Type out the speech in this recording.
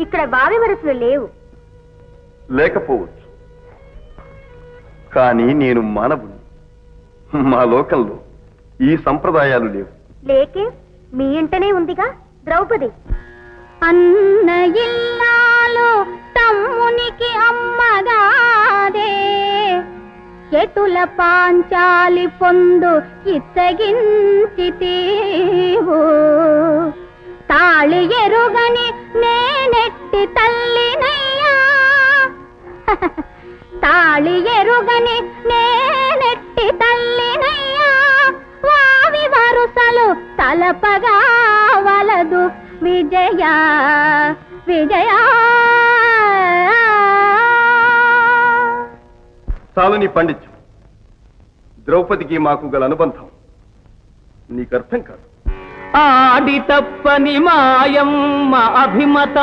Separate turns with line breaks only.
ఇక్కడ బావి వరసలు లేవు.
లేకపోవచ్చు, కానీ నేను మానవుని. మా లోకంలో ఈ సంప్రదాయాలు లేవు.
లేకే మీ ఇంటనే ఉందిగా ద్రౌపది. అన్న ఇల్లాలు తమ్మునికి అమ్మగాదే, ఎటుల పాంచాలి పొందు ఇచ్చగించితీవు. తాళి ఎరుగని నేనెట్టి తల్లినయ్యా, తాళి ఎరుగని నేనెట్టి తల్లినయ్యా. వావి వరుసలు తలపగా వలదు విజయ విజయ.
చాలని పండిత్యం. ద్రౌపదికి మాకు గల అనుబంధం నీకు అర్థం కాదు.
ఆడి తప్పని మాయమ్మ అభిమత